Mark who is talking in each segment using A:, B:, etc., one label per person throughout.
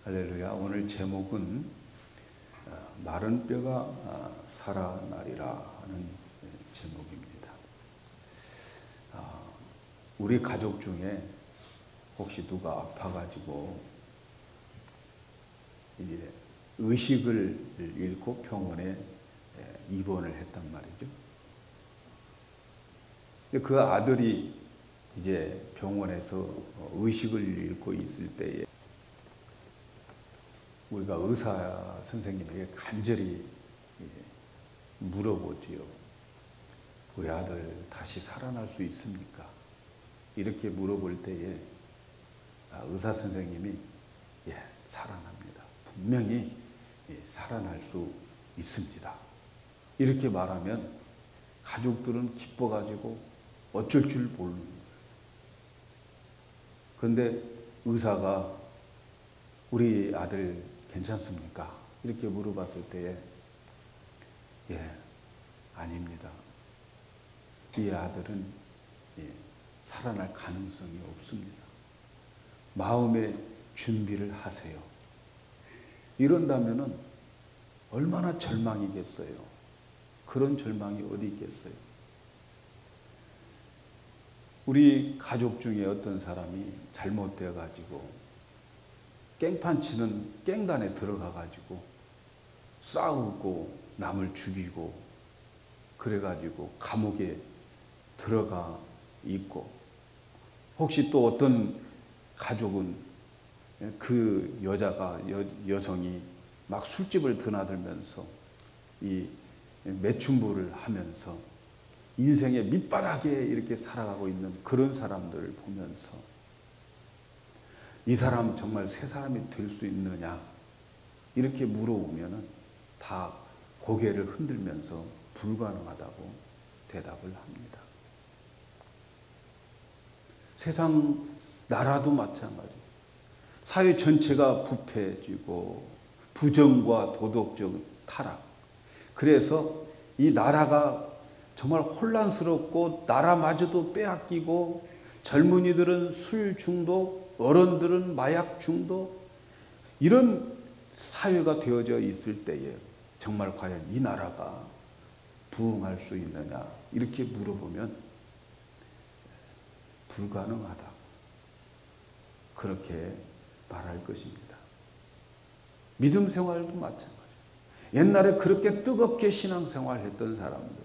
A: 할렐루야. 오늘 제목은 마른 뼈가 살아나리라 하는 제목입니다. 우리 가족 중에 혹시 누가 아파가지고 이제 의식을 잃고 병원에 입원을 했단 말이죠. 그 아들이 이제 병원에서 의식을 잃고 있을 때에 우리가 의사 선생님에게 간절히 물어보지요. 우리 아들 다시 살아날 수 있습니까? 이렇게 물어볼 때에 의사 선생님이 살아납니다. 분명히 살아날 수 있습니다. 이렇게 말하면 가족들은 기뻐가지고 어쩔 줄 모르는 거예요. 그런데 의사가 우리 아들 괜찮습니까? 이렇게 물어봤을 때에 아닙니다. 이 아들은 살아날 가능성이 없습니다. 마음의 준비를 하세요. 이런다면은 얼마나 절망이겠어요. 그런 절망이 어디 있겠어요. 우리 가족 중에 어떤 사람이 잘못되어 가지고 깽판 치는 깽단에 들어가 가지고 싸우고 남을 죽이고 그래 가지고 감옥에 들어가 있고, 혹시 또 어떤 가족은 그 여자가 여성이 막 술집을 드나들면서 이 매춘부를 하면서 인생의 밑바닥에 이렇게 살아가고 있는 그런 사람들을 보면서 이 사람 정말 새 사람이 될 수 있느냐 이렇게 물어보면은 다 고개를 흔들면서 불가능하다고 대답을 합니다. 세상 나라도 마찬가지. 사회 전체가 부패해지고 부정과 도덕적 타락. 그래서 이 나라가 정말 혼란스럽고 나라마저도 빼앗기고 젊은이들은 술 중독, 어른들은 마약 중독, 이런 사회가 되어져 있을 때에 정말 과연 이 나라가 부흥할 수 있느냐 이렇게 물어보면 불가능하다 그렇게 말할 것입니다. 믿음 생활도 마찬가지예요. 옛날에 그렇게 뜨겁게 신앙생활했던 사람들,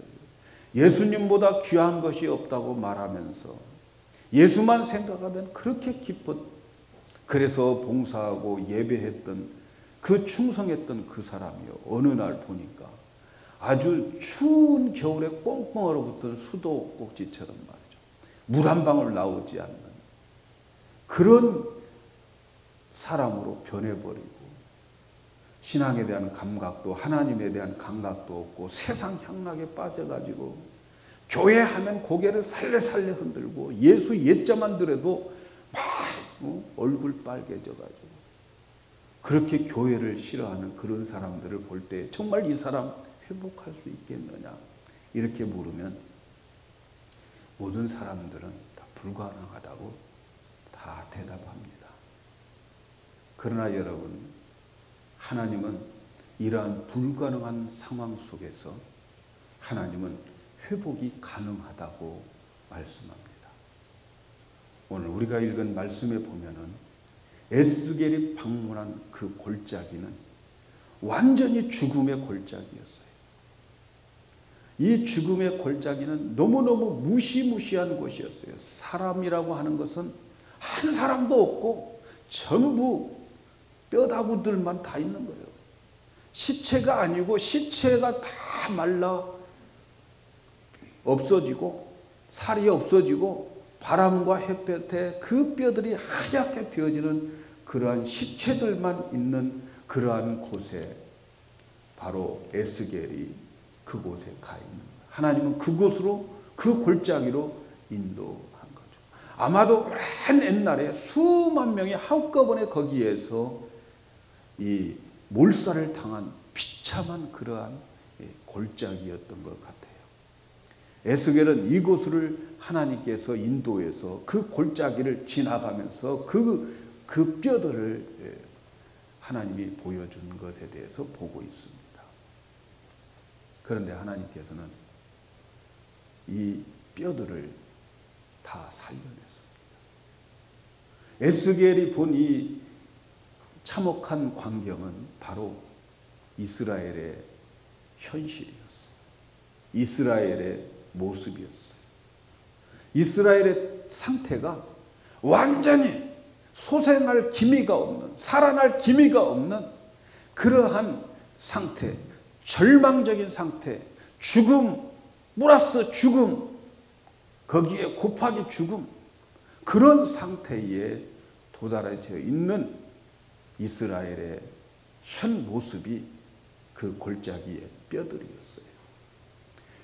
A: 예수님보다 귀한 것이 없다고 말하면서 예수만 생각하면 그렇게 그래서 봉사하고 예배했던 그 충성했던 그 사람이요, 어느 날 보니까 아주 추운 겨울에 꽁꽁 얼어붙은 수도꼭지처럼 말이죠. 물 한 방울 나오지 않는 그런 사람으로 변해버리고, 신앙에 대한 감각도 하나님에 대한 감각도 없고 세상 향락에 빠져가지고 교회 하면 고개를 살레살레 흔들고 예수 예자만 들어도 막 얼굴 빨개져가지고 그렇게 교회를 싫어하는 그런 사람들을 볼 때 정말 이 사람 회복할 수 있겠느냐 이렇게 물으면 모든 사람들은 다 불가능하다고 다 대답합니다. 그러나 여러분, 하나님은 이러한 불가능한 상황 속에서 하나님은 회복이 가능하다고 말씀합니다. 오늘 우리가 읽은 말씀에 보면은 에스겔이 방문한 그 골짜기는 완전히 죽음의 골짜기였어요. 이 죽음의 골짜기는 너무너무 무시무시한 곳이었어요. 사람이라고 하는 것은 한 사람도 없고 전부 뼈다구들만 다 있는 거예요. 시체가 아니고 시체가 다 말라 없어지고 살이 없어지고 바람과 햇볕에 그 뼈들이 하얗게 되어지는 그러한 시체들만 있는 그러한 곳에 바로 에스겔이 그곳에 가 있는 거예요. 하나님은 그곳으로, 그 골짜기로 인도한 거죠. 아마도 오랜 옛날에 수만 명이 한꺼번에 거기에서 이 몰살을 당한 비참한 그러한 골짜기였던 것 같아요. 에스겔은 이곳을 하나님께서 인도해서 그 골짜기를 지나가면서 그 뼈들을 하나님이 보여준 것에 대해서 보고 있습니다. 그런데 하나님께서는 이 뼈들을 다 살려냈습니다. 에스겔이 본 이 참혹한 광경은 바로 이스라엘의 현실이었어요. 이스라엘의 모습이었어요. 이스라엘의 상태가 완전히 소생할 기미가 없는, 살아날 기미가 없는 그러한 상태, 절망적인 상태, 죽음 플러스 죽음, 거기에 곱하기 죽음, 그런 상태에 도달해져 있는 이스라엘의 현 모습이 그 골짜기의 뼈들이었어요.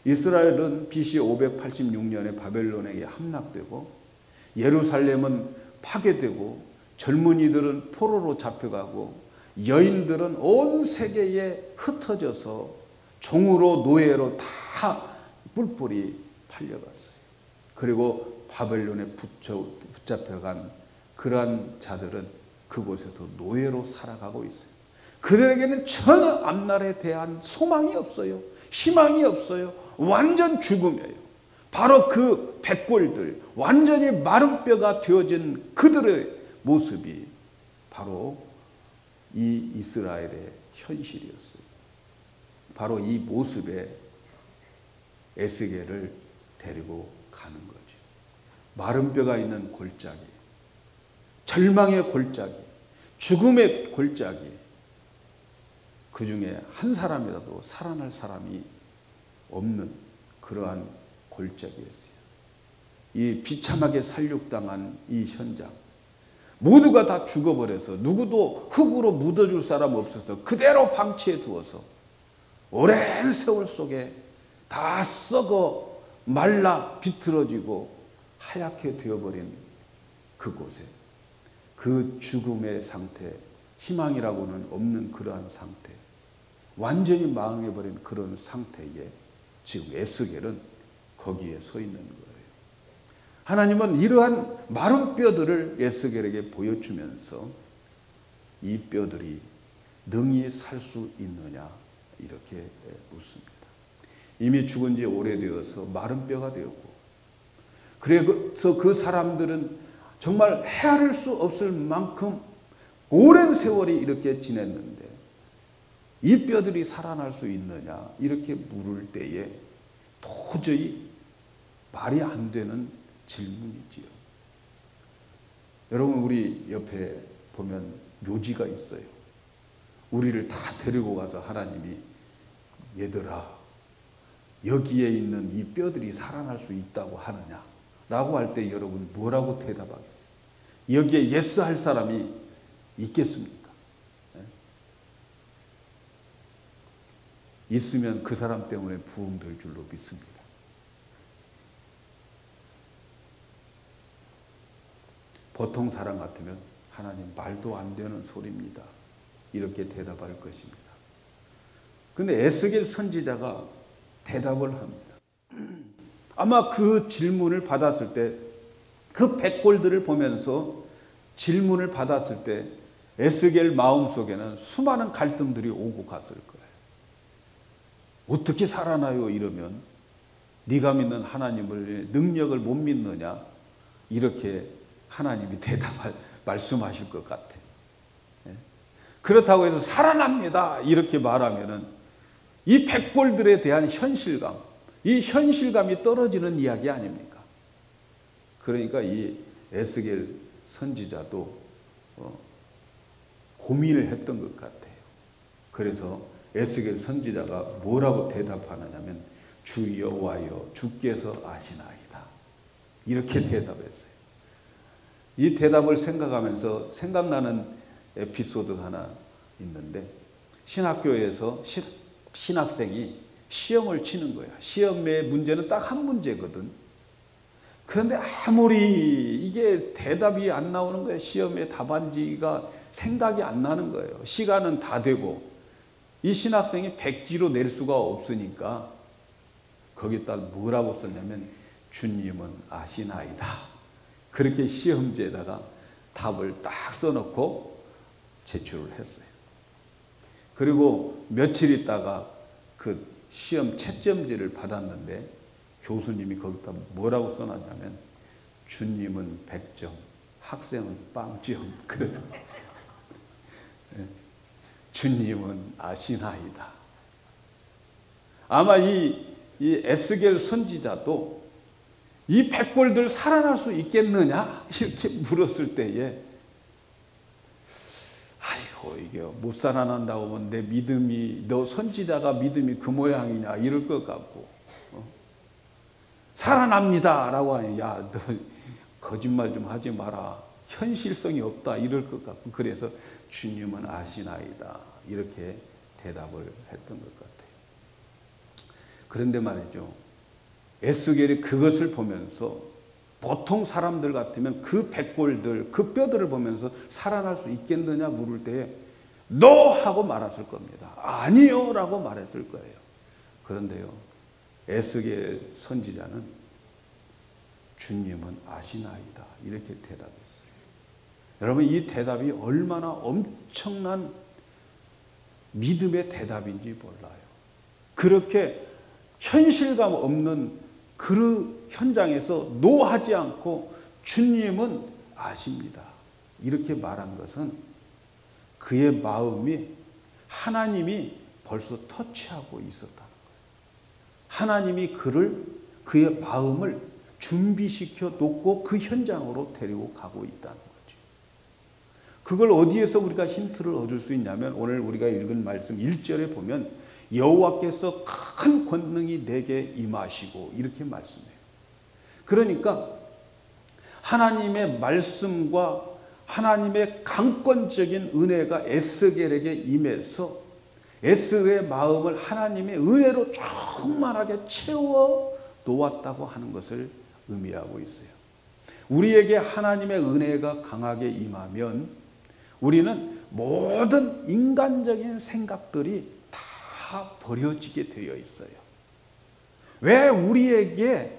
A: 이스라엘은 BC 586년에 바벨론에게 함락되고 예루살렘은 파괴되고 젊은이들은 포로로 잡혀가고 여인들은 온 세계에 흩어져서 종으로 노예로 다 뿔뿔이 팔려갔어요. 그리고 바벨론에 붙잡혀간 그러한 자들은 그곳에서 노예로 살아가고 있어요. 그들에게는 전혀 앞날에 대한 소망이 없어요. 희망이 없어요. 완전 죽음이에요. 바로 그 백골들, 완전히 마른 뼈가 되어진 그들의 모습이 바로 이 이스라엘의 현실이었어요. 바로 이 모습에 에스겔을 데리고 가는 거죠. 마른 뼈가 있는 골짜기, 절망의 골짜기, 죽음의 골짜기, 그 중에 한 사람이라도 살아날 사람이 없는 그러한 골짜기였어요. 이 비참하게 살육당한 이 현장, 모두가 다 죽어버려서 누구도 흙으로 묻어줄 사람 없어서 그대로 방치해 두어서 오랜 세월 속에 다 썩어 말라 비틀어지고 하얗게 되어버린 그곳에, 그 죽음의 상태, 희망이라고는 없는 그러한 상태, 완전히 망해버린 그런 상태에 지금 에스겔은 거기에 서 있는 거예요. 하나님은 이러한 마른 뼈들을 에스겔에게 보여주면서 이 뼈들이 능히 살 수 있느냐 이렇게 묻습니다. 이미 죽은 지 오래되어서 마른 뼈가 되었고, 그래서 그 사람들은 정말 헤아릴 수 없을 만큼 오랜 세월이 이렇게 지냈는데 이 뼈들이 살아날 수 있느냐 이렇게 물을 때에 도저히 말이 안 되는 질문이지요. 여러분, 우리 옆에 보면 묘지가 있어요. 우리를 다 데리고 가서 하나님이 얘들아 여기에 있는 이 뼈들이 살아날 수 있다고 하느냐 라고 할 때 여러분 뭐라고 대답하겠어요? 여기에 예스 할 사람이 있겠습니까? 네? 있으면 그 사람 때문에 부흥될 줄로 믿습니다. 보통 사람 같으면 하나님 말도 안 되는 소리입니다. 이렇게 대답할 것입니다. 그런데 에스겔 선지자가 대답을 합니다. 아마 그 질문을 받았을 때, 그 백골들을 보면서 질문을 받았을 때 에스겔 마음속에는 수많은 갈등들이 오고 갔을 거예요. 어떻게 살아나요? 이러면 네가 믿는 하나님을 능력을 못 믿느냐? 이렇게 하나님이 말씀하실 것 같아요. 그렇다고 해서 살아납니다 이렇게 말하면은 이 백골들에 대한 현실감, 이 현실감이 떨어지는 이야기 아닙니까? 그러니까 이 에스겔 선지자도 고민을 했던 것 같아요. 그래서 에스겔 선지자가 뭐라고 대답하느냐면 주 여호와여 주께서 아시나이다 이렇게 대답했어요. 이 대답을 생각하면서 생각나는 에피소드 하나 있는데, 신학교에서 신학생이 시험을 치는 거야. 시험의 문제는 딱 한 문제거든. 그런데 아무리 이게 대답이 안 나오는 거예요. 시험의 답안지가 생각이 안 나는 거예요. 시간은 다 되고 이 신학생이 백지로 낼 수가 없으니까 거기다 뭐라고 썼냐면 주님은 아시나이다. 그렇게 시험지에다가 답을 딱 써놓고 제출을 했어요. 그리고 며칠 있다가 그 시험 채점지를 받았는데 교수님이 거기다 뭐라고 써놨냐면 주님은 100점, 학생은 빵점. 그래도 주님은 아시나이다. 아마 이 에스겔 선지자도 이 백골들 살아날 수 있겠느냐? 이렇게 물었을 때에 아이고 이게 못 살아난다고 하면 내 믿음이 너 선지자가 믿음이 그 모양이냐 이럴 것 같고 살아납니다 라고 하니 야 너 거짓말 좀 하지 마라 현실성이 없다 이럴 것 같고 그래서 주님은 아시나이다 이렇게 대답을 했던 것 같아요. 그런데 말이죠. 에스겔이 그것을 보면서 보통 사람들 같으면 그 백골들, 그 뼈들을 보면서 살아날 수 있겠느냐 물을 때에 NO! 하고 말았을 겁니다. 아니요! 라고 말했을 거예요. 그런데요. 에스겔 선지자는 주님은 아시나이다. 이렇게 대답했어요. 여러분 이 대답이 얼마나 엄청난 믿음의 대답인지 몰라요. 그렇게 현실감 없는 그 현장에서 노하지 않고 주님은 아십니다. 이렇게 말한 것은 그의 마음이 하나님이 벌써 터치하고 있었다는 거예요. 하나님이 그의 마음을 준비시켜 놓고 그 현장으로 데리고 가고 있다는 거죠. 그걸 어디에서 우리가 힌트를 얻을 수 있냐면 오늘 우리가 읽은 말씀 1절에 보면 여호와께서 큰 권능이 내게 임하시고 이렇게 말씀해요. 그러니까 하나님의 말씀과 하나님의 강권적인 은혜가 에스겔에게 임해서 에스겔의 마음을 하나님의 은혜로 충만하게 채워 놓았다고 하는 것을 의미하고 있어요. 우리에게 하나님의 은혜가 강하게 임하면 우리는 모든 인간적인 생각들이 다 버려지게 되어 있어요. 왜 우리에게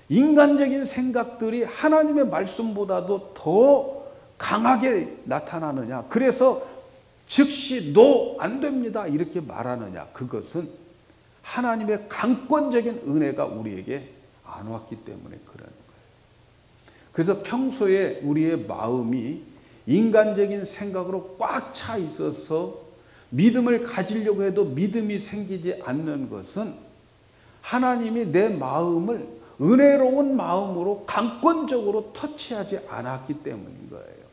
A: 인간적인 생각들이 하나님의 말씀보다도 더 강하게 나타나느냐? 그래서 즉시 노, 안 됩니다. 이렇게 말하느냐? 그것은 하나님의 강권적인 은혜가 우리에게 안 왔기 때문에 그러는 거예요. 그래서 평소에 우리의 마음이 인간적인 생각으로 꽉 차 있어서 믿음을 가지려고 해도 믿음이 생기지 않는 것은 하나님이 내 마음을 은혜로운 마음으로 강권적으로 터치하지 않았기 때문인 거예요.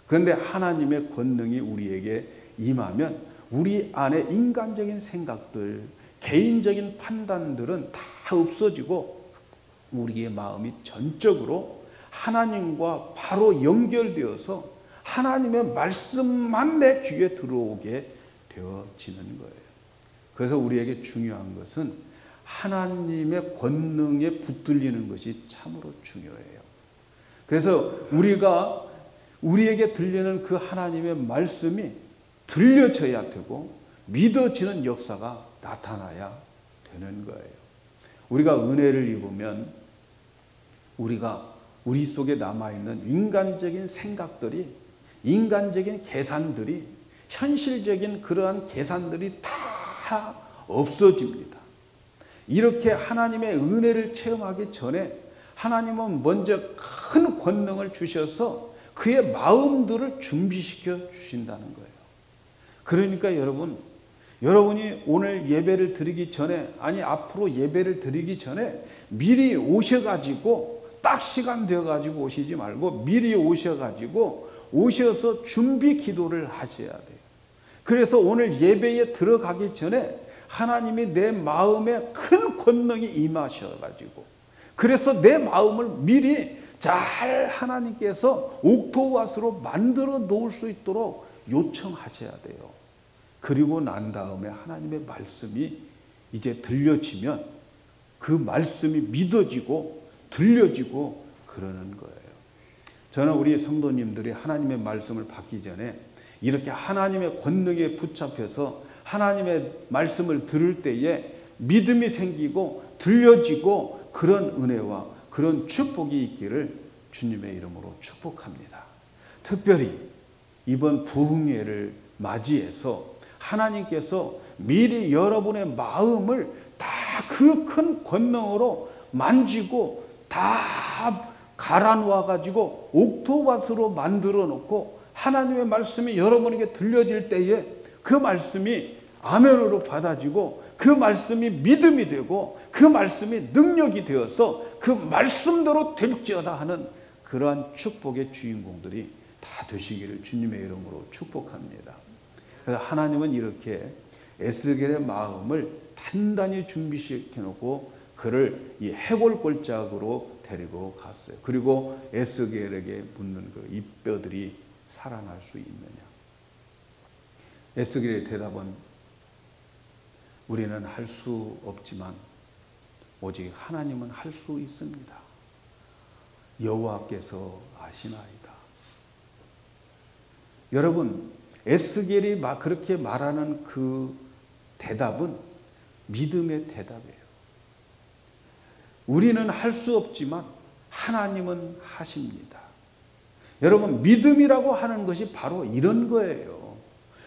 A: 그런데 하나님의 권능이 우리에게 임하면 우리 안에 인간적인 생각들, 개인적인 판단들은 다 없어지고 우리의 마음이 전적으로 하나님과 바로 연결되어서 하나님의 말씀만 내 귀에 들어오게 되어지는 거예요. 그래서 우리에게 중요한 것은 하나님의 권능에 붙들리는 것이 참으로 중요해요. 그래서 우리에게 들리는 그 하나님의 말씀이 들려져야 되고 믿어지는 역사가 나타나야 되는 거예요. 우리가 은혜를 입으면 우리 속에 남아있는 인간적인 생각들이 인간적인 계산들이 현실적인 그러한 계산들이 다 없어집니다. 이렇게 하나님의 은혜를 체험하기 전에 하나님은 먼저 큰 권능을 주셔서 그의 마음들을 준비시켜 주신다는 거예요. 그러니까 여러분이 오늘 예배를 드리기 전에 앞으로 예배를 드리기 전에 미리 오셔가지고 딱 시간 되어가지고 오시지 말고 미리 오셔서 준비 기도를 하셔야 돼요. 그래서 오늘 예배에 들어가기 전에 하나님이 내 마음에 큰 권능이 임하셔가지고 그래서 내 마음을 미리 잘 하나님께서 옥토밭으로 만들어 놓을 수 있도록 요청하셔야 돼요. 그리고 난 다음에 하나님의 말씀이 이제 들려지면 그 말씀이 믿어지고 들려지고 그러는 거예요. 저는 우리 성도님들이 하나님의 말씀을 받기 전에 이렇게 하나님의 권능에 붙잡혀서 하나님의 말씀을 들을 때에 믿음이 생기고 들려지고 그런 은혜와 그런 축복이 있기를 주님의 이름으로 축복합니다. 특별히 이번 부흥회를 맞이해서 하나님께서 미리 여러분의 마음을 다 그 큰 권능으로 만지고 다 갈아 놓아 가지고 옥토밭으로 만들어 놓고 하나님의 말씀이 여러분에게 들려질 때에 그 말씀이 아멘으로 받아지고 그 말씀이 믿음이 되고 그 말씀이 능력이 되어서 그 말씀대로 될지어다 하는 그러한 축복의 주인공들이 다 되시기를 주님의 이름으로 축복합니다. 그래서 하나님은 이렇게 에스겔의 마음을 단단히 준비시켜 놓고 그를 이 해골골짜기로 데리고 갔어요. 그리고 에스겔에게 묻는 이 뼈들이 살아날 수 있느냐. 에스겔의 대답은 우리는 할 수 없지만 오직 하나님은 할 수 있습니다. 여호와께서 아시나이다. 여러분, 에스겔이 그렇게 말하는 그 대답은 믿음의 대답이에요. 우리는 할 수 없지만 하나님은 하십니다. 여러분, 믿음이라고 하는 것이 바로 이런 거예요.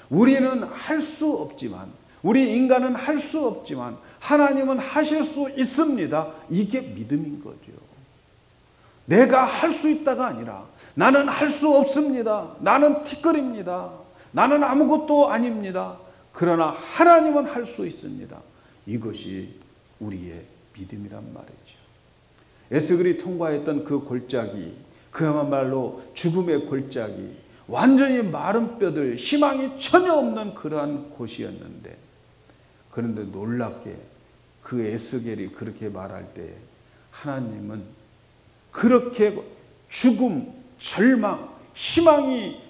A: 우리는 할 수 없지만, 우리 인간은 할 수 없지만 하나님은 하실 수 있습니다. 이게 믿음인 거죠. 내가 할 수 있다가 아니라 나는 할 수 없습니다. 나는 티끌입니다. 나는 아무것도 아닙니다. 그러나 하나님은 할 수 있습니다. 이것이 우리의 믿음이란 말이죠. 에스겔이 통과했던 그 골짜기, 그야말로 죽음의 골짜기, 완전히 마른 뼈들, 희망이 전혀 없는 그러한 곳이었는데, 그런데 놀랍게 그 에스겔이 그렇게 말할 때 하나님은 그렇게 죽음, 절망, 희망이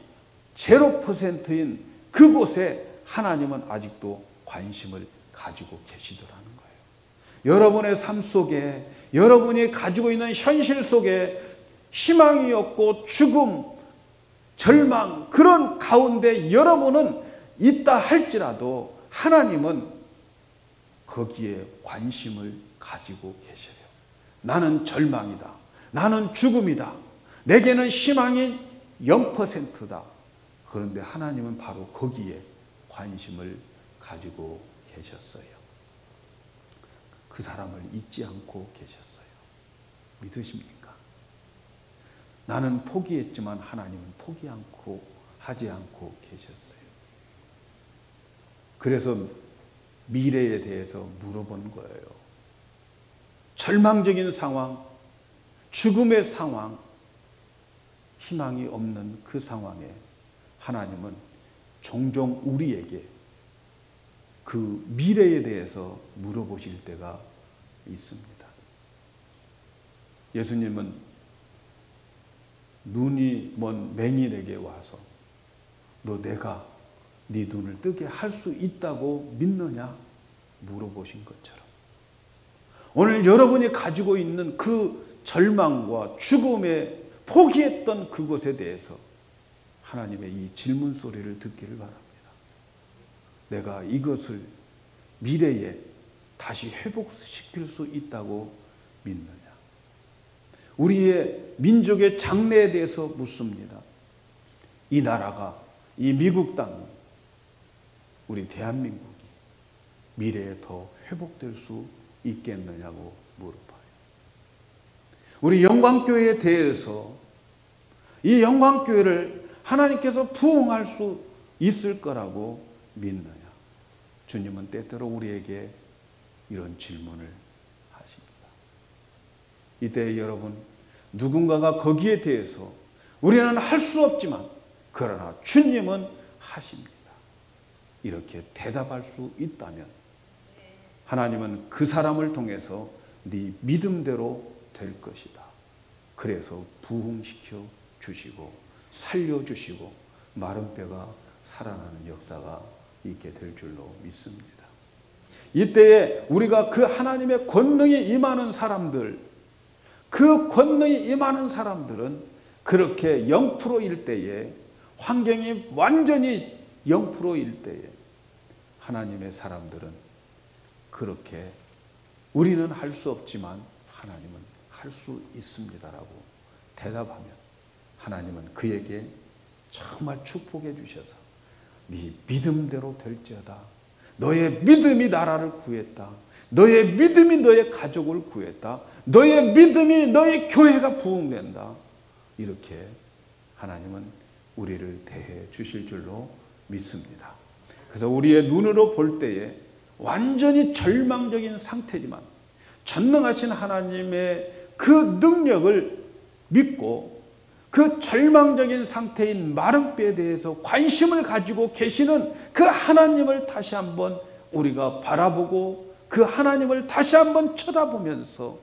A: 0%인 그곳에 하나님은 아직도 관심을 가지고 계시더라는 거예요. 여러분의 삶 속에, 여러분이 가지고 있는 현실 속에 희망이 없고 죽음, 절망, 그런 가운데 여러분은 있다 할지라도 하나님은 거기에 관심을 가지고 계셔요. 나는 절망이다. 나는 죽음이다. 내게는 희망이 0%다. 그런데 하나님은 바로 거기에 관심을 가지고 계셨어요. 그 사람을 잊지 않고 계셨어요. 믿으십니까? 나는 포기했지만 하나님은 하지 않고 계셨어요. 그래서 미래에 대해서 물어본 거예요. 절망적인 상황, 죽음의 상황, 희망이 없는 그 상황에 하나님은 종종 우리에게 그 미래에 대해서 물어보실 때가 있습니다. 예수님은 눈이 먼 맹인에게 와서 너 내가 네 눈을 뜨게 할 수 있다고 믿느냐 물어보신 것처럼 오늘 여러분이 가지고 있는 그 절망과 죽음에 포기했던 그것에 대해서 하나님의 이 질문 소리를 듣기를 바랍니다. 내가 이것을 미래에 다시 회복시킬 수 있다고 믿느냐? 우리의 민족의 장래에 대해서 묻습니다. 이 나라가, 이 미국 땅이, 우리 대한민국이 미래에 더 회복될 수 있겠느냐고 물어봐요. 우리 영광교회에 대해서 이 영광교회를 하나님께서 부흥할 수 있을 거라고 믿느냐? 주님은 때때로 우리에게 이런 질문을 하십니다. 이때 여러분, 누군가가 거기에 대해서 우리는 할 수 없지만 그러나 주님은 하십니다. 이렇게 대답할 수 있다면 하나님은 그 사람을 통해서 네 믿음대로 될 것이다. 그래서 부흥시켜 주시고 살려주시고 마른 뼈가 살아나는 역사가 있게 될 줄로 믿습니다. 이때에 우리가 그 하나님의 권능이 임하는 사람들, 그 권능이 임하는 사람들은 그렇게 0%일 때에, 환경이 완전히 0%일 때에 하나님의 사람들은 그렇게 우리는 할 수 없지만 하나님은 할 수 있습니다라고 대답하면 하나님은 그에게 정말 축복해 주셔서 네 믿음대로 될지어다. 너의 믿음이 나라를 구했다. 너의 믿음이 너의 가족을 구했다. 너의 믿음이 너의 교회가 부흥된다. 이렇게 하나님은 우리를 대해 주실 줄로 믿습니다. 그래서 우리의 눈으로 볼 때에 완전히 절망적인 상태지만 전능하신 하나님의 그 능력을 믿고 그 절망적인 상태인 마른 뼈에 대해서 관심을 가지고 계시는 그 하나님을 다시 한번 우리가 바라보고 그 하나님을 다시 한번 쳐다보면서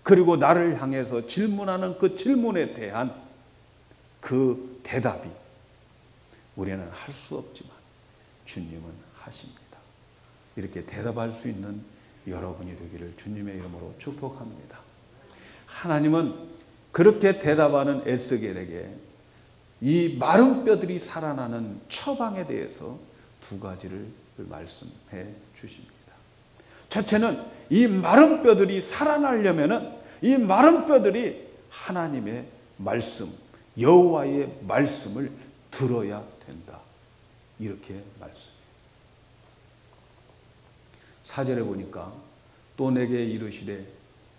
A: 그리고 나를 향해서 질문하는 그 질문에 대한 그 대답이 우리는 할 수 없지만 주님은 하십니다. 이렇게 대답할 수 있는 여러분이 되기를 주님의 이름으로 축복합니다. 하나님은 그렇게 대답하는 에스겔에게 이 마른 뼈들이 살아나는 처방에 대해서 두 가지를 말씀해 주십니다. 첫째는 이 마른 뼈들이 살아나려면은 이 마른 뼈들이 하나님의 말씀, 여호와의 말씀을 들어야 된다. 이렇게 말씀해요. 4절에 보니까 또 내게 이르시되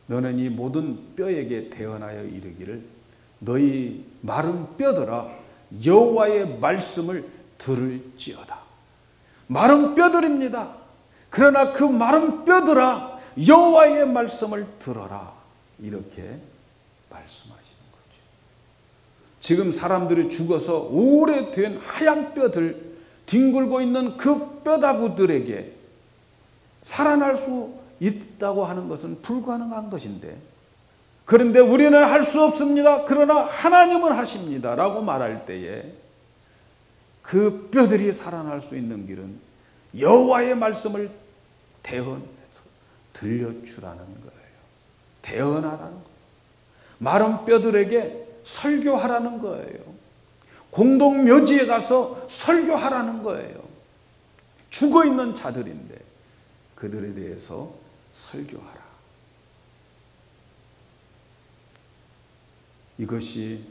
A: 너는 이 모든 뼈에게 대언하여 이르기를 너희 마른 뼈들아 여호와의 말씀을 들을지어다. 마른 뼈들입니다. 그러나 그 마른 뼈들아 여호와의 말씀을 들어라. 이렇게 말씀하시는 거죠. 지금 사람들이 죽어서 오래된 하얀 뼈들 뒹굴고 있는 그 뼈다구들에게 살아날 수 있다고 하는 것은 불가능한 것인데 그런데 우리는 할 수 없습니다. 그러나 하나님은 하십니다. 라고 말할 때에 그 뼈들이 살아날 수 있는 길은 여호와의 말씀을 대언해서 들려주라는 거예요. 대언하라는 거예요. 마른 뼈들에게 설교하라는 거예요. 공동묘지에 가서 설교하라는 거예요. 죽어있는 자들인데 그들에 대해서 설교하라. 이것이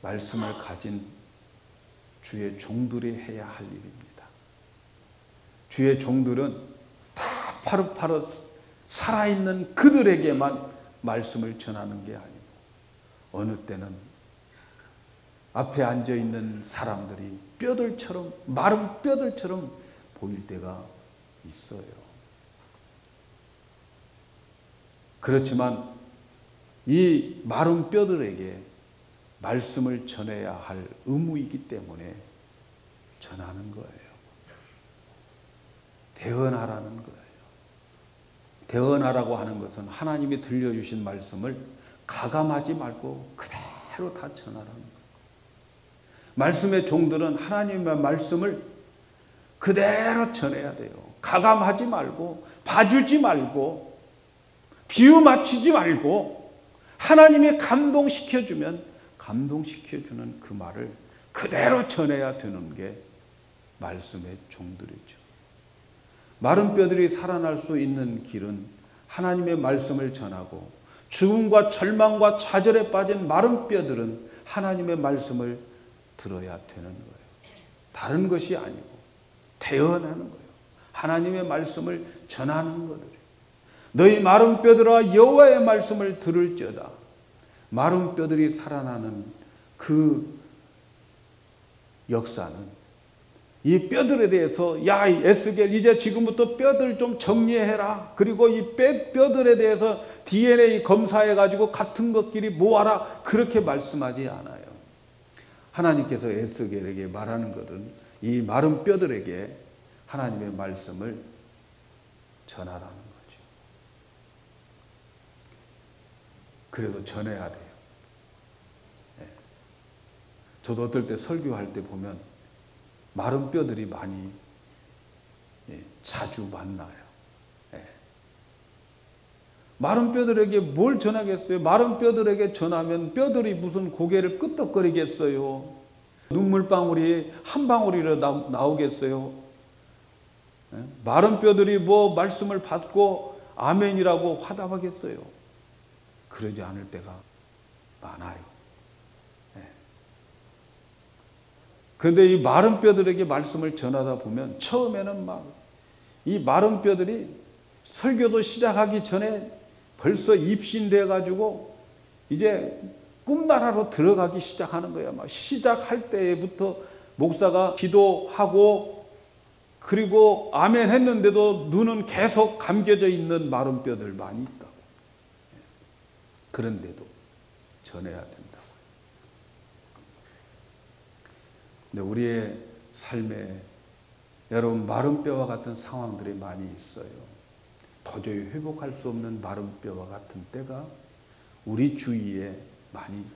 A: 말씀을 가진 주의 종들이 해야 할 일입니다. 주의 종들은 다 파릇파릇 살아있는 그들에게만 말씀을 전하는 게 아니고 어느 때는 앞에 앉아있는 사람들이 뼈들처럼 마른 뼈들처럼 보일 때가 있어요. 그렇지만 이 마른 뼈들에게 말씀을 전해야 할 의무이기 때문에 전하는 거예요. 대언하라는 거예요. 대언하라고 하는 것은 하나님이 들려주신 말씀을 가감하지 말고 그대로 다 전하라는 거예요. 말씀의 종들은 하나님의 말씀을 그대로 전해야 돼요. 가감하지 말고 봐주지 말고 비유 맞추지 말고 하나님이 감동시켜주면 감동시켜주는 그 말을 그대로 전해야 되는 게 말씀의 종들이죠. 마른 뼈들이 살아날 수 있는 길은 하나님의 말씀을 전하고 죽음과 절망과 좌절에 빠진 마른 뼈들은 하나님의 말씀을 들어야 되는 거예요. 다른 것이 아니고 대언하는 거예요. 하나님의 말씀을 전하는 거예요. 너희 마른 뼈들아 여호와의 말씀을 들을지어다. 마른 뼈들이 살아나는 그 역사는 이 뼈들에 대해서 야 에스겔 이제 지금부터 뼈들 좀 정리해라. 그리고 이 뼈들에 대해서 DNA 검사해가지고 같은 것끼리 모아라. 그렇게 말씀하지 않아요. 하나님께서 에스겔에게 말하는 것은 이 마른 뼈들에게 하나님의 말씀을 전하라는 거죠. 그래도 전해야 돼요. 네. 저도 어떨 때 설교할 때 보면 마른 뼈들이 많이 자주 만나요. 네. 마른 뼈들에게 뭘 전하겠어요? 마른 뼈들에게 전하면 뼈들이 무슨 고개를 끄덕거리겠어요? 눈물방울이 한 방울이라도 나오겠어요? 네. 마른 뼈들이 뭐 말씀을 받고 아멘이라고 화답하겠어요? 그러지 않을 때가 많아요. 네. 그런데 이 마른 뼈들에게 말씀을 전하다 보면 처음에는 막 이 마른 뼈들이 설교도 시작하기 전에 벌써 입신돼 가지고 이제 꿈나라로 들어가기 시작하는 거야. 막 시작할 때부터 목사가 기도하고 그리고 아멘 했는데도 눈은 계속 감겨져 있는 마른 뼈들 많이 있다고. 그런데도 전해야 된다고. 근데 우리의 삶에 여러분 마른 뼈와 같은 상황들이 많이 있어요. 도저히 회복할 수 없는 마른 뼈와 같은 때가 우리 주위에 많이 있죠.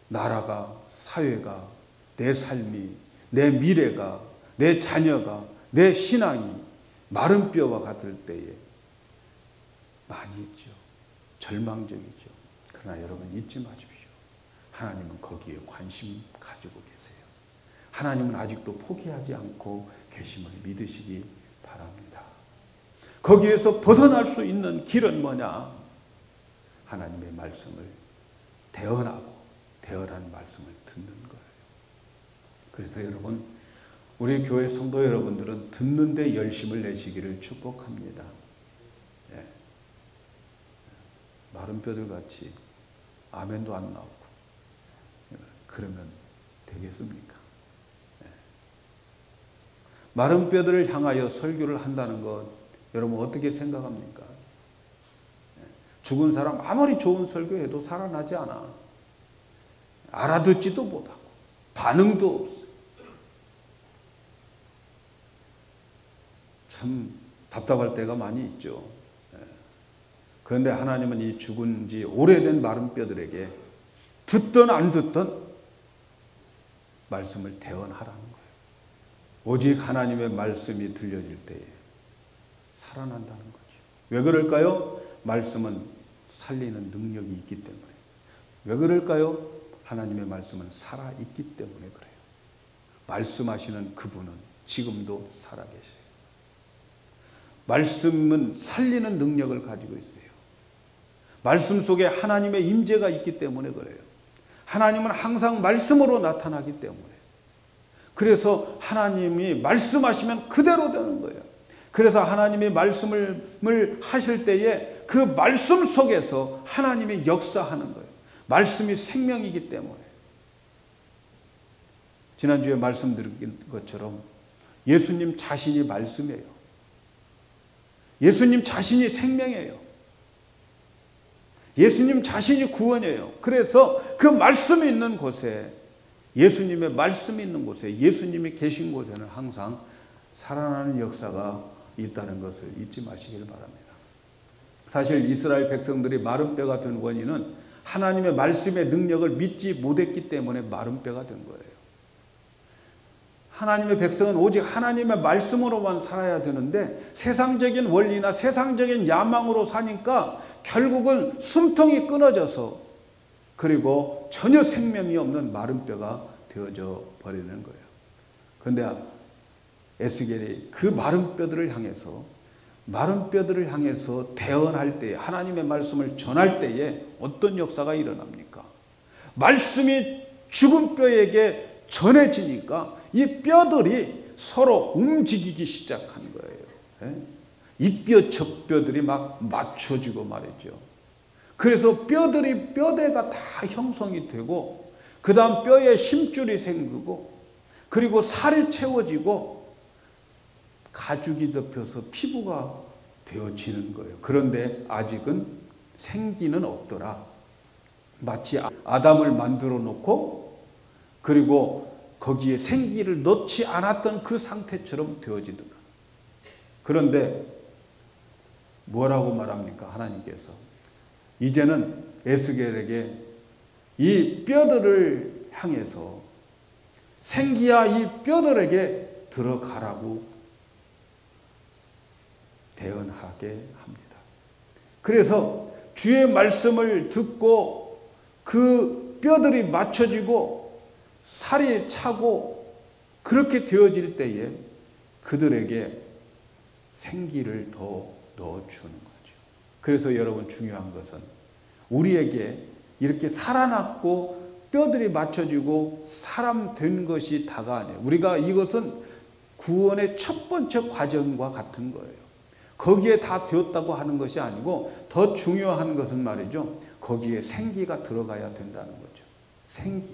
A: 나라가, 사회가, 내 삶이, 내 미래가, 내 자녀가, 내 신앙이 마른 뼈와 같을 때에 많이 있죠. 절망적이죠. 그러나 여러분 잊지 마십시오. 하나님은 거기에 관심 가지고 계세요. 하나님은 아직도 포기하지 않고 계심을 믿으시기 바랍니다. 거기에서 벗어날 수 있는 길은 뭐냐? 하나님의 말씀을 대언하고 대언하는 말씀을 듣는 거예요. 그래서 여러분, 우리 교회 성도 여러분들은 듣는 데 열심을 내시기를 축복합니다. 예. 마른 뼈들같이 아멘도 안 나오고 그러면 되겠습니까? 예. 마른 뼈들을 향하여 설교를 한다는 것 여러분 어떻게 생각합니까? 예. 죽은 사람 아무리 좋은 설교해도 살아나지 않아. 알아듣지도 못하고 반응도 없어. 참 답답할 때가 많이 있죠. 그런데 하나님은 이 죽은 지 오래된 마른 뼈들에게 듣든 안 듣든 말씀을 대언하라는 거예요. 오직 하나님의 말씀이 들려질 때에 살아난다는 거죠. 왜 그럴까요? 말씀은 살리는 능력이 있기 때문에. 왜 그럴까요? 하나님의 말씀은 살아있기 때문에 그래요. 말씀하시는 그분은 지금도 살아계세요. 말씀은 살리는 능력을 가지고 있어요. 말씀 속에 하나님의 임재가 있기 때문에 그래요. 하나님은 항상 말씀으로 나타나기 때문에. 그래서 하나님이 말씀하시면 그대로 되는 거예요. 그래서 하나님이 말씀을 하실 때에 그 말씀 속에서 하나님이 역사하는 거예요. 말씀이 생명이기 때문에. 지난주에 말씀드린 것처럼 예수님 자신이 말씀이에요. 예수님 자신이 생명이에요. 예수님 자신이 구원이에요. 그래서 그 말씀이 있는 곳에, 예수님의 말씀이 있는 곳에, 예수님이 계신 곳에는 항상 살아나는 역사가 있다는 것을 잊지 마시길 바랍니다. 사실 이스라엘 백성들이 마른 뼈가 된 원인은 하나님의 말씀의 능력을 믿지 못했기 때문에 마른 뼈가 된 거예요. 하나님의 백성은 오직 하나님의 말씀으로만 살아야 되는데 세상적인 원리나 세상적인 야망으로 사니까 결국은 숨통이 끊어져서 그리고 전혀 생명이 없는 마른 뼈가 되어져 버리는 거예요. 그런데 에스겔이 그 마른 뼈들을 향해서 대언할 때에, 하나님의 말씀을 전할 때에 어떤 역사가 일어납니까? 말씀이 죽은 뼈에게 전해지니까 이 뼈들이 서로 움직이기 시작한 거예요. 이 뼈 저 뼈들이 막 맞춰지고 말이죠. 그래서 뼈대가 다 형성이 되고 그 다음 뼈에 힘줄이 생기고 그리고 살이 채워지고 가죽이 덮여서 피부가 되어지는 거예요. 그런데 아직은 생기는 없더라. 마치 아담을 만들어 놓고 그리고 거기에 생기를 넣지 않았던 그 상태처럼 되어지더라. 그런데 뭐라고 말합니까? 하나님께서 이제는 에스겔에게 이 뼈들을 향해서 생기야 이 뼈들에게 들어가라고 대언하게 합니다. 그래서 주의 말씀을 듣고 그 뼈들이 맞춰지고 살이 차고 그렇게 되어질 때에 그들에게 생기를 더 넣어주는 거죠. 그래서 여러분 중요한 것은 우리에게 이렇게 살아났고 뼈들이 맞춰지고 사람 된 것이 다가 아니에요. 우리가 이것은 구원의 첫 번째 과정과 같은 거예요. 거기에 다 되었다고 하는 것이 아니고 더 중요한 것은 말이죠. 거기에 생기가 들어가야 된다는 거죠. 생기.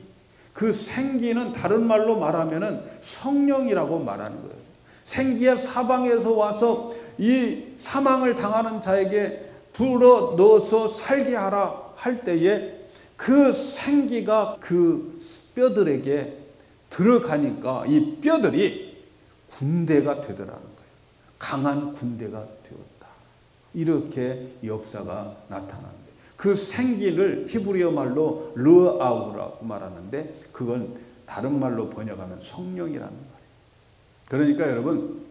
A: 그 생기는 다른 말로 말하면은 성령이라고 말하는 거예요. 생기의 사방에서 와서 이 사망을 당하는 자에게 불어 넣어서 살게 하라 할 때에 그 생기가 그 뼈들에게 들어가니까 이 뼈들이 군대가 되더라는 거예요. 강한 군대가 되었다. 이렇게 역사가 나타납니다. 그 생기를 히브리어 말로 르아우라고 말하는데 그건 다른 말로 번역하면 성령이라는 말이에요. 그러니까 여러분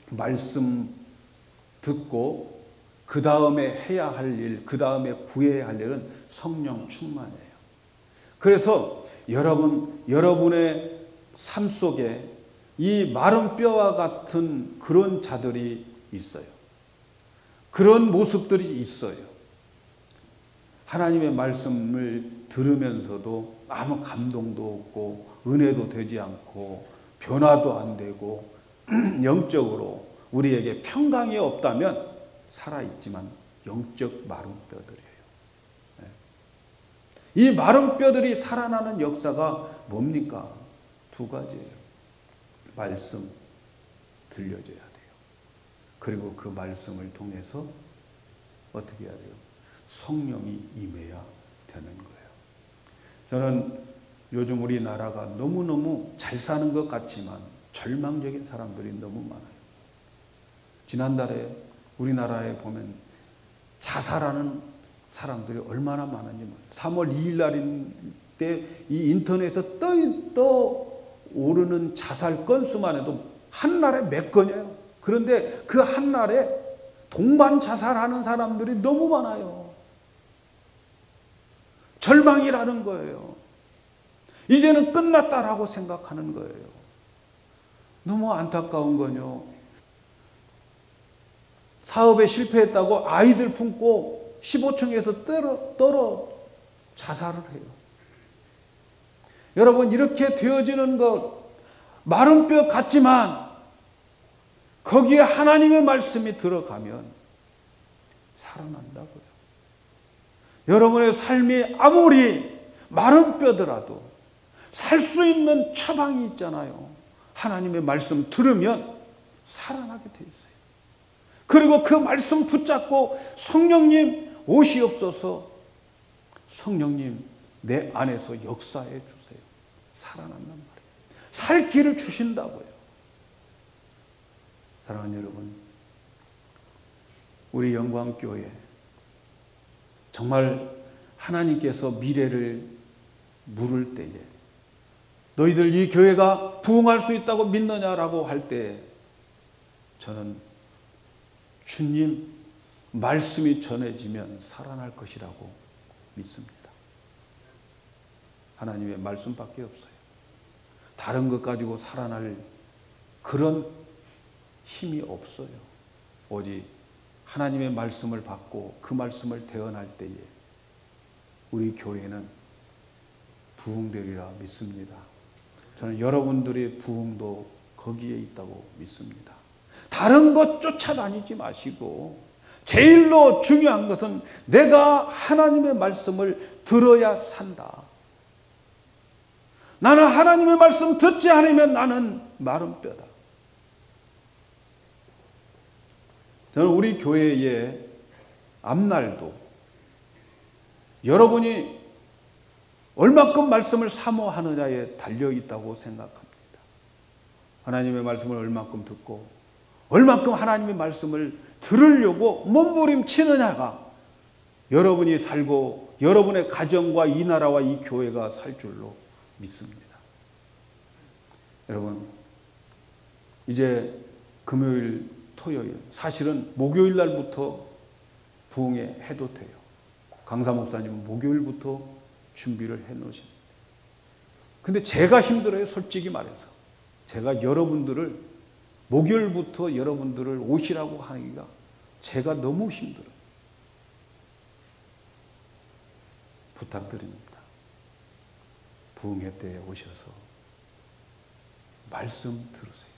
A: 말씀 듣고 그 다음에 해야 할 일, 그 다음에 구해야 할 일은 성령 충만이에요. 그래서 여러분의 삶 속에 이 마른 뼈와 같은 그런 자들이 있어요. 그런 모습들이 있어요. 하나님의 말씀을 들으면서도 아무 감동도 없고 은혜도 되지 않고 변화도 안 되고 영적으로 우리에게 평강이 없다면 살아있지만 영적 마른 뼈들이에요. 이 마른 뼈들이 살아나는 역사가 뭡니까? 두 가지예요. 말씀 들려줘야 돼요. 그리고 그 말씀을 통해서 어떻게 해야 돼요? 성령이 임해야 되는 거예요. 저는 요즘 우리나라가 너무너무 잘 사는 것 같지만 절망적인 사람들이 너무 많아요. 지난달에 우리나라에 보면 자살하는 사람들이 얼마나 많은지 몰라요. 3월 2일 날인 때 이 인터넷에서 떠 오르는 자살 건수만 해도 한 날에 몇 건이에요. 그런데 그 한 날에 동반 자살하는 사람들이 너무 많아요. 절망이라는 거예요. 이제는 끝났다라고 생각하는 거예요. 너무 안타까운 건요. 사업에 실패했다고 아이들 품고 15층에서 떨어 자살을 해요. 여러분 이렇게 되어지는 것 마른 뼈 같지만 거기에 하나님의 말씀이 들어가면 살아난다고요. 여러분의 삶이 아무리 마른 뼈더라도 살 수 있는 처방이 있잖아요. 하나님의 말씀 들으면 살아나게 돼 있어요. 그리고 그 말씀 붙잡고 성령님 오시옵소서, 성령님 내 안에서 역사해 주세요. 살아난단 말이에요. 살 길을 주신다고요. 사랑하는 여러분, 우리 영광교회 정말 하나님께서 미래를 물을 때에 너희들 이 교회가 부흥할 수 있다고 믿느냐라고 할 때 저는 주님 말씀이 전해지면 살아날 것이라고 믿습니다. 하나님의 말씀밖에 없어요. 다른 것 가지고 살아날 그런 힘이 없어요. 오직 하나님의 말씀을 받고 그 말씀을 대언할 때에 우리 교회는 부흥되리라 믿습니다. 저는 여러분들의 부흥도 거기에 있다고 믿습니다. 다른 것 쫓아다니지 마시고 제일로 중요한 것은 내가 하나님의 말씀을 들어야 산다. 나는 하나님의 말씀 듣지 않으면 나는 마른 뼈다. 저는 우리 교회의 앞날도 여러분이 얼마큼 말씀을 사모하느냐에 달려있다고 생각합니다. 하나님의 말씀을 얼마큼 듣고 얼마큼 하나님의 말씀을 들으려고 몸부림치느냐가 여러분이 살고 여러분의 가정과 이 나라와 이 교회가 살 줄로 믿습니다. 여러분 이제 금요일, 토요일 사실은 목요일 날부터 부흥회 해도 돼요. 강사 목사님은 목요일부터 준비를 해 놓으십니다. 근데 제가 힘들어요. 솔직히 말해서. 제가 여러분들을 목요일부터 여러분들을 오시라고 하기가 제가 너무 힘들어요. 부탁드립니다. 부흥회 때에 오셔서 말씀 들으세요.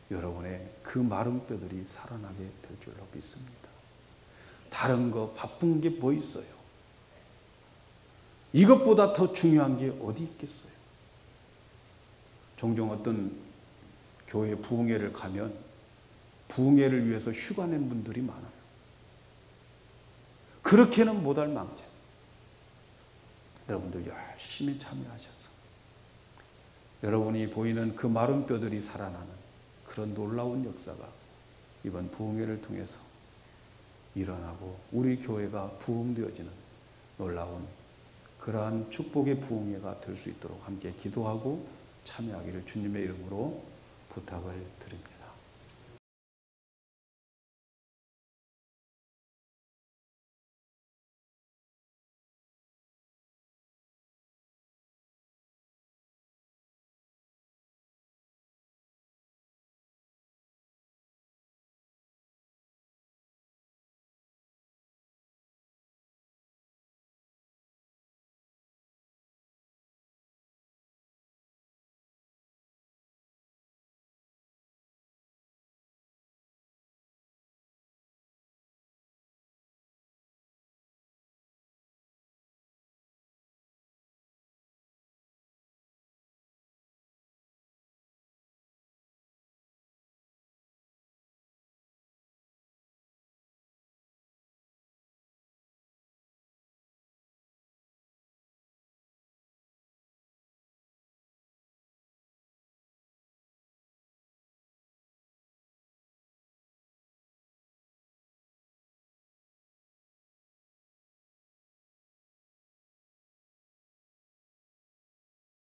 A: 여러분의 그 마른 뼈들이 살아나게 될 줄로 믿습니다. 다른 거 바쁜 게 뭐 있어요? 이것보다 더 중요한 게 어디 있겠어요? 종종 어떤 교회 부흥회를 가면 부흥회를 위해서 휴가 낸 분들이 많아요. 그렇게는 못할 망정. 여러분들 열심히 참여하셔서 여러분이 보이는 그 마른 뼈들이 살아나는 그런 놀라운 역사가 이번 부흥회를 통해서 일어나고 우리 교회가 부흥되어지는 놀라운 그러한 축복의 부흥회가 될 수 있도록 함께 기도하고 참여하기를 주님의 이름으로 부탁을 드립니다.